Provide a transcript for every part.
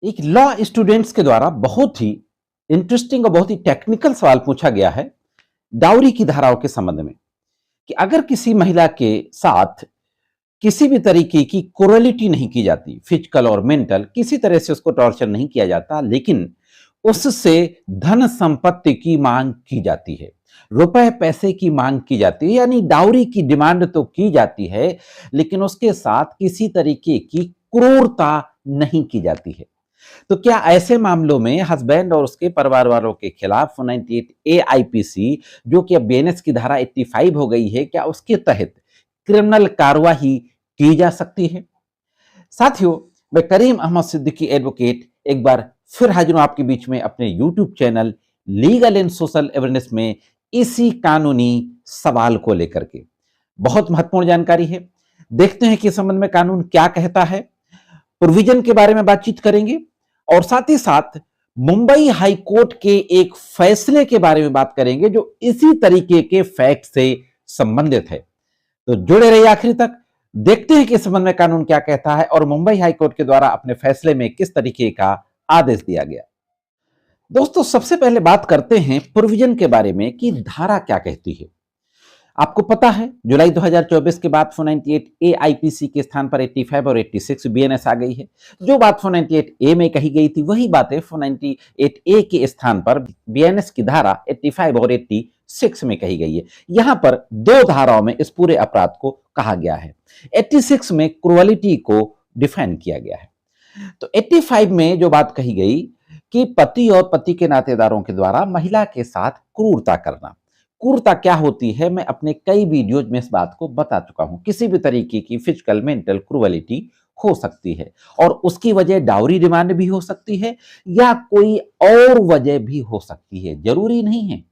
एक law students के द्वारा बहुत ही इंटरेस्टिंग और बहुत ही टेक्निकल सवाल पूछा गया है डाउरी की धाराओं के संबंध में कि अगर किसी महिला के साथ किसी भी तरीके की क्रूरलिटी नहीं की जाती, फिजिकल और मेंटल किसी तरह से उसको टॉर्चर नहीं किया जाता, लेकिन उससे धन संपत्ति की मांग की जाती है, रुपए पैसे की मांग की जाती है, यानी डाउरी की डिमांड तो की जाती है, लेकिन उसके साथ किसी तरीके की क्रूरता नहीं की जाती है। तो क्या ऐसे मामलों में हस्बैंड और उसके परिवार वालों के खिलाफ 98 ए आईपीसी, जो कि अब बीएनएस की धारा 85 हो गई है, क्या उसके तहत क्रिमिनल कार्यवाही की जा सकती है? साथियों, मैं करीम अहमद सिद्दीकी एडवोकेट एक बार फिर हाजिर हूं आपके बीच में अपने YouTube channel legal and social awareness में इसी कानूनी सवाल को लेकर के। बहुत महत्वपूर्ण जानकारी है। देखते हैं कि इस संबंध में कानून क्या कहता है, प्रोविजन के बारे में बातचीत करेंगे और साथ ही साथ मुंबई हाई कोर्ट के एक फैसले के बारे में बात करेंगे जो इसी तरीके के फैक्ट से संबंधित है। तो जुड़े रहिए आखिर तक। देखते हैं कि इस संबंध में कानून क्या कहता है और मुंबई हाई कोर्ट के द्वारा अपने फैसले में किस तरीके का आदेश दिया गया। दोस्तों, सबसे पहले बात करते हैं प्रोविजन के बारे में कि धारा क्या कहती है। आपको पता है जुलाई 2024 के बाद 498 ए आईपीसी के स्थान पर 85 और 86 बीएनएस आ गई है। जो बात 498 ए में कही गई थी वही बातें 498 ए के स्थान पर बीएनएस की धारा 85 और 86 में कही गई है। यहां पर दो धाराओं में इस पूरे अपराध को कहा गया है। 86 में क्रूअलिटी को डिफाइन किया गया है। तो 85 में जो बात कही गई कि पति और पति के नातेदारों के द्वारा महिला के साथ क्रूरता करना। क्रूरता क्या होती है, मैं अपने कई वीडियोज में इस बात को बता चुका हूं। किसी भी तरीके की फिजिकल मेंटल क्रूरलिटी हो सकती है और उसकी वजह डाउरी डिमांड भी हो सकती है या कोई और वजह भी हो सकती है। जरूरी नहीं है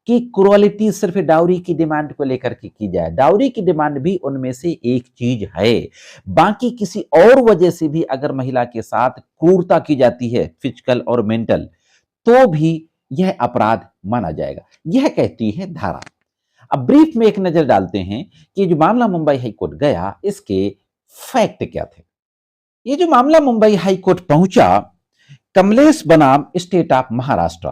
कि क्रूरलिटी सिर्फ डाउरी की डिमांड को लेकर के की जाए। डाउरी की डिमांड भी उनमें से एक चीज है। बाकी किसी और वजह से भी अगर महिला के साथ क्रूरता की जाती है, फिजिकल और मेंटल, तो भी यह अपराध माना जाएगा। यह कहती है धारा। अब ब्रीफ में एक नजर डालते हैं कि जो मामला मुंबई हाई कोर्ट गया, इसके फैक्ट क्या थे। ये जो मामला मुंबई हाई कोर्ट पहुंचा, कमलेश बनाम state of Maharashtra,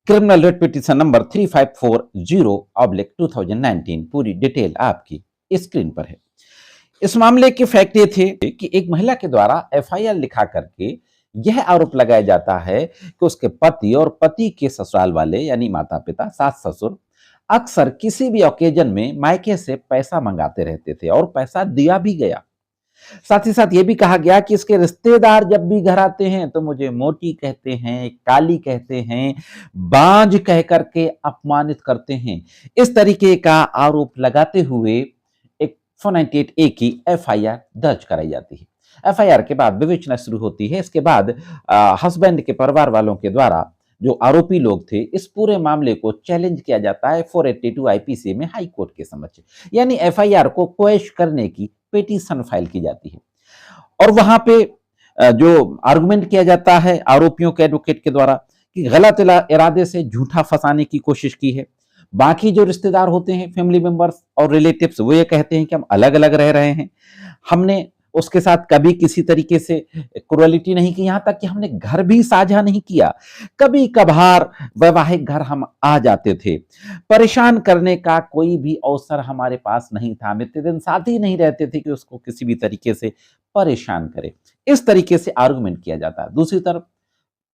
criminal rate petition number 3540/2019। पूरी डिटेल आपकी स्क्रीन पर है। इस मामले के फैक्ट ये थे कि एक महिला के द्वारा एफआईआर लिखा करके यह आरोप लगाया जाता है कि उसके पति और पति के ससुराल वाले यानी माता पिता, सास ससुर अक्सर किसी भी ओकेजन में मायके से पैसा मंगाते रहते थे और पैसा दिया भी गया। साथ ही साथ यह भी कहा गया कि इसके रिश्तेदार जब भी घर आते हैं तो मुझे मोटी कहते हैं, काली कहते हैं, बांझ कह करके अपमानित करते हैं। इस तरीके का आरोप लगाते हुए एक 498 ए की एफआईआर दर्ज कराई जाती है। एफआईआर के बाद विवेचना शुरू होती है। इसके बाद हस्बैंड के परिवार वालों के द्वारा, जो आरोपी लोग थे, इस पूरे मामले को चैलेंज किया जाता है 482 आईपीसी में हाई कोर्ट के समक्ष, यानी एफआईआर को क्वेश करने की पिटीशन फाइल की जाती है। और वहां पे जो आर्गुमेंट किया जाता है आरोपियों के एडवोकेट के द्वारा कि गलत इरादे से झूठा फंसाने की कोशिश की है। बाकी जो रिश्तेदार होते हैं, फैमिली मेंबर्स और रिलेटिव्स, वो ये कहते हैं कि हम अलग अलग रह रहे हैं, हमने उसके साथ कभी किसी तरीके से क्रूरलिटी नहीं की, यहां तक कि हमने घर भी साझा नहीं किया। कभी कभार वैवाहिक घर हम आ जाते थे, परेशान करने का कोई भी अवसर हमारे पास नहीं था। हम इतने दिन साथ ही नहीं रहते थे कि उसको किसी भी तरीके से परेशान करे। इस तरीके से आर्गुमेंट किया जाता है। दूसरी तरफ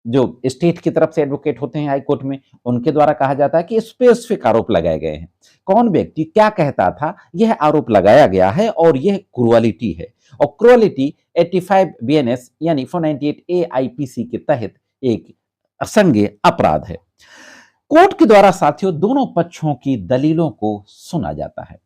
जो स्टेट की तरफ से एडवोकेट होते हैं हाई कोर्ट में, उनके द्वारा कहा जाता है कि स्पेसिफिक आरोप लगाए गए हैं। कौन व्यक्ति क्या कहता था, यह आरोप लगाया गया है और यह क्रूअलिटी है। और क्रूअलिटी 85 बीएनएस यानी 498 ए आईपीसी के तहत एक असंज्ञेय अपराध है। कोर्ट के द्वारा साथियों दोनों पक्षों की दलीलों को सुना जाता है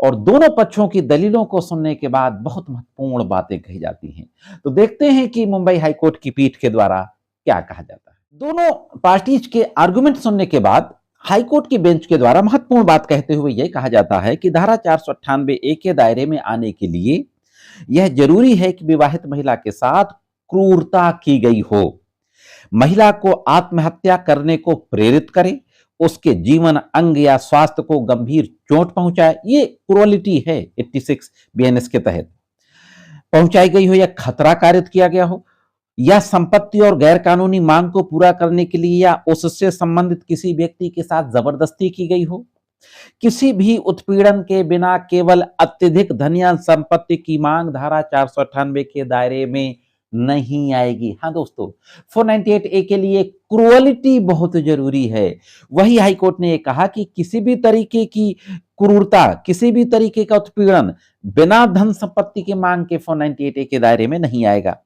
और दोनों पक्षों की दलीलों को सुनने के बाद बहुत महत्वपूर्ण बातें कही जाती हैं। तो देखते हैं कि मुंबई हाई कोर्ट की पीठ के द्वारा क्या कहा जाता है। दोनों पार्टीज के आर्गुमेंट सुनने के बाद हाई कोर्ट की बेंच के द्वारा महत्वपूर्ण बात कहते हुए यह कहा जाता है कि धारा 498 ए के दायरे में आने के लिए यह जरूरी है कि विवाहित महिला के साथ क्रूरता की गई हो, महिला को आत्महत्या करने को प्रेरित करे, उसके जीवन अंग या स्वास्थ्य को गंभीर चोट पहुंचाए, ये क्रूरलिटी है 86 बीएनएस के तहत, पहुंचाई गई हो या खतरा कारित किया गया हो, या संपत्ति और गैर कानूनी मांग को पूरा करने के लिए या उससे संबंधित किसी व्यक्ति के साथ जबरदस्ती की गई हो, किसी भी उत्पीड़न के बिना केवल अत्यधिक धन या संपत्ति की मांग धारा 498 के दायरे में नहीं आएगी। हाँ दोस्तों, 498 ए के लिए क्रूअलिटी बहुत जरूरी है। वही हाईकोर्ट ने कहा कि किसी भी तरीके की क्रूरता, किसी भी तरीके का उत्पीड़न बिना धन संपत्ति की मांग के 498 ए के दायरे में नहीं आएगा।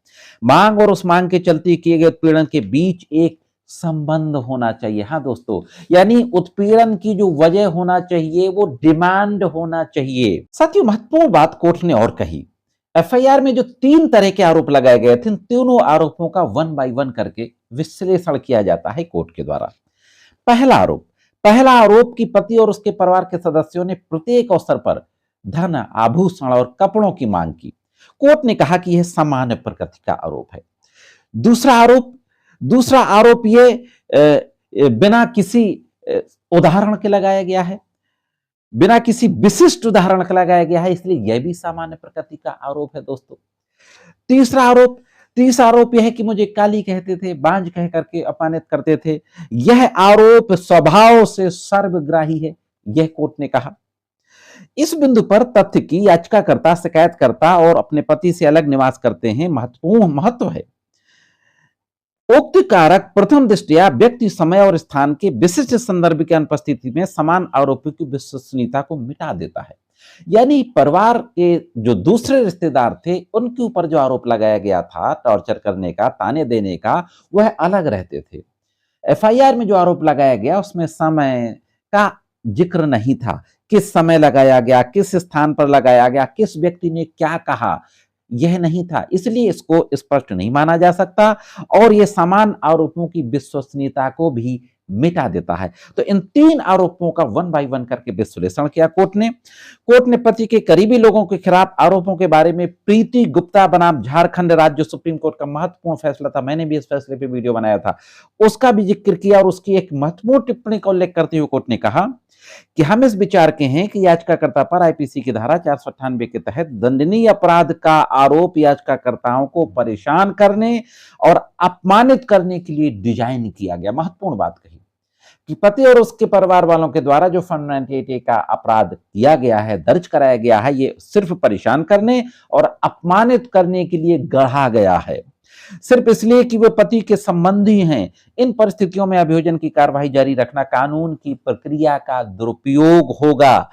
मांग और उस मांग के चलते किए गए उत्पीड़न के बीच एक संबंध होना चाहिए। हाँ दोस्तों, यानी उत्पीड़न की जो वजह होना चाहिए वो डिमांड होना चाहिए। साथियों, महत्वपूर्ण बात कोर्ट ने और कही, एफआईआर में जो 3 तरह के आरोप लगाए गए थे, तीनों आरोपों का 1 बाय 1 करके विश्लेषण किया जाता है कोर्ट के द्वारा। पहला आरोप कि पति और उसके परिवार के सदस्यों ने प्रत्येक अवसर पर धन, आभूषण और कपड़ों की मांग की। कोर्ट ने कहा कि यह सामान्य प्रकृति का आरोप है। दूसरा आरोप ये बिना किसी उदाहरण के लगाया गया है, बिना किसी विशिष्ट उदाहरण का लगाया गया है, इसलिए यह भी सामान्य प्रकृति का आरोप है दोस्तों। तीसरा आरोप यह है कि मुझे काली कहते थे, बांझ कह करके अपमानित करते थे। यह आरोप स्वभाव से सर्वग्राही है, यह कोर्ट ने कहा। इस बिंदु पर तथ्य की याचिकाकर्ता, शिकायतकर्ता और अपने पति से अलग निवास करते हैं महत्वपूर्ण महत्व है। उक्त कारक प्रथम दृष्टया व्यक्ति, समय और स्थान के विशिष्ट संदर्भ की अनुपस्थिति में समान आरोपी की विश्वसनीयता को मिटा देता है। यानी परिवार के जो दूसरे रिश्तेदार थे उनके ऊपर जो आरोप लगाया गया था टॉर्चर करने का, ताने देने का, वह अलग रहते थे। एफआईआर में जो आरोप लगाया गया उसमें समय का जिक्र नहीं था, किस समय लगाया गया, किस स्थान पर लगाया गया, किस व्यक्ति ने क्या कहा, यह नहीं था, इसलिए इसको स्पष्ट नहीं माना जा सकता और यह समान आरोपों की विश्वसनीयता को भी मिटा देता है। तो इन 3 आरोपों का 1 बाय 1 करके विश्लेषण किया कोर्ट ने पति के करीबी लोगों के खिलाफ आरोपों के बारे में प्रीति गुप्ता बनाम झारखंड राज्य सुप्रीम कोर्ट का महत्वपूर्ण फैसला था, मैंने भी इस फैसले पे वीडियो बनाया था, उसका भी जिक्र किया और उसकी एक महत्वपूर्ण टिप्पणी का उल्लेख करते हुए कोर्ट ने कहा कि हम इस विचार के हैं कि याचिकाकर्ता पर आईपीसी की धारा 498 के तहत दंडनीय अपराध का आरोप याचिकाकर्ताओं को परेशान करने और अपमानित करने के लिए डिजाइन किया गया। महत्वपूर्ण बात कही कि पति और उसके परिवार वालों के द्वारा जो 498 का अपराध किया गया है, दर्ज कराया गया है, ये सिर्फ परेशान करने और अपमानित करने के लिए गढ़ा गया है, सिर्फ इसलिए कि वे पति के संबंधी हैं। इन परिस्थितियों में अभियोजन की कार्रवाई जारी रखना कानून की प्रक्रिया का दुरुपयोग होगा।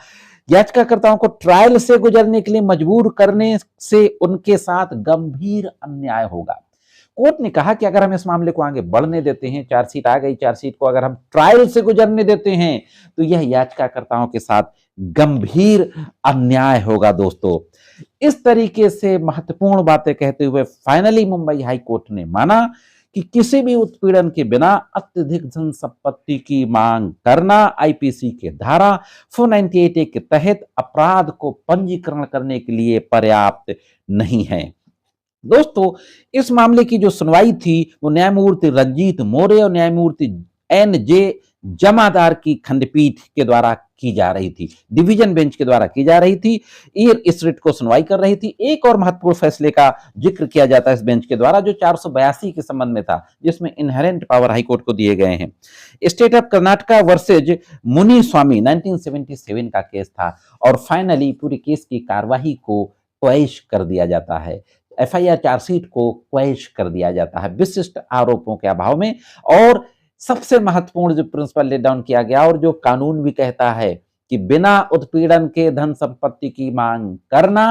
याचिकाकर्ताओं को ट्रायल से गुजरने के लिए मजबूर करने से उनके साथ गंभीर अन्याय होगा। कोर्ट ने कहा कि अगर हम इस मामले को आगे बढ़ने देते हैं, चार्जशीट आ गई, चार्जशीट को अगर हम ट्रायल से गुजरने देते हैं तो यह याचिकाकर्ताओं के साथ गंभीर अन्याय होगा दोस्तों। इस तरीके से महत्वपूर्ण बातें कहते हुए फाइनली मुंबई हाई कोर्ट ने माना कि किसी भी उत्पीड़न के बिना अत्यधिक धन संपत्ति की मांग करना आईपीसी के धारा 498 के तहत अपराध को पंजीकरण करने के लिए पर्याप्त नहीं है। दोस्तों, इस मामले की जो सुनवाई थी वो न्यायमूर्ति रंजीत मोरे और न्यायमूर्ति एन.जे. जमादार की खंडपीठ के द्वारा की जा रही थी, डिवीजन बेंच के द्वारा की जा रही थी। इस रिट को सुनवाई कर रही थी। एक और महत्वपूर्ण फैसले का जिक्र किया जाता है इस बेंच के द्वारा, जो 482 के संबंध में था, जिसमें इनहेरेंट पावर हाईकोर्ट को दिए गए हैं। स्टेट ऑफ कर्नाटका वर्सेज मुनि स्वामी 1977 का केस था और फाइनली पूरी केस की कार्यवाही को क्वैश कर दिया जाता है, एफआईआर चार्जशीट को क्वैश कर दिया जाता है विशिष्ट आरोपों के अभाव में। और सबसे महत्वपूर्ण जो प्रिंसिपल लेट डाउन किया गया और जो कानून भी कहता है कि बिना उत्पीड़न के धन संपत्ति की मांग करना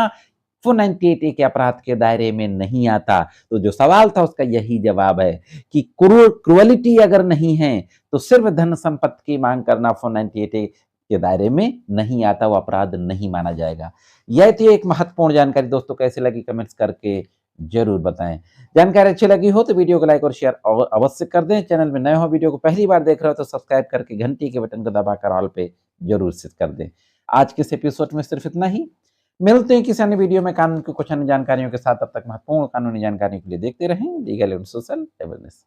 498 के अपराध के दायरे में नहीं आता। तो जो सवाल था उसका यही जवाब है कि क्रूअलिटी अगर नहीं है तो सिर्फ धन संपत्ति की मांग करना 498 के दायरे में नहीं आता, वो अपराध नहीं माना जाएगा। यह थी एक महत्वपूर्ण जानकारी। दोस्तों, कैसे लगी कमेंट्स करके जरूर बताएं। जानकारी अच्छी लगी हो तो वीडियो को लाइक और शेयर अवश्य कर दें। चैनल में नए हो, वीडियो को पहली बार देख रहे हो तो सब्सक्राइब करके घंटी के बटन को दबाकर ऑल पे जरूर सेट कर दें। आज के इस एपिसोड में सिर्फ इतना ही। मिलते हैं किसी अन्य वीडियो में कानून की कुछ अन्य जानकारियों के साथ। तब तक महत्वपूर्ण कानूनी जानकारियों के लिए देखते रहें लीगल एंड सोशल अवेयरनेस।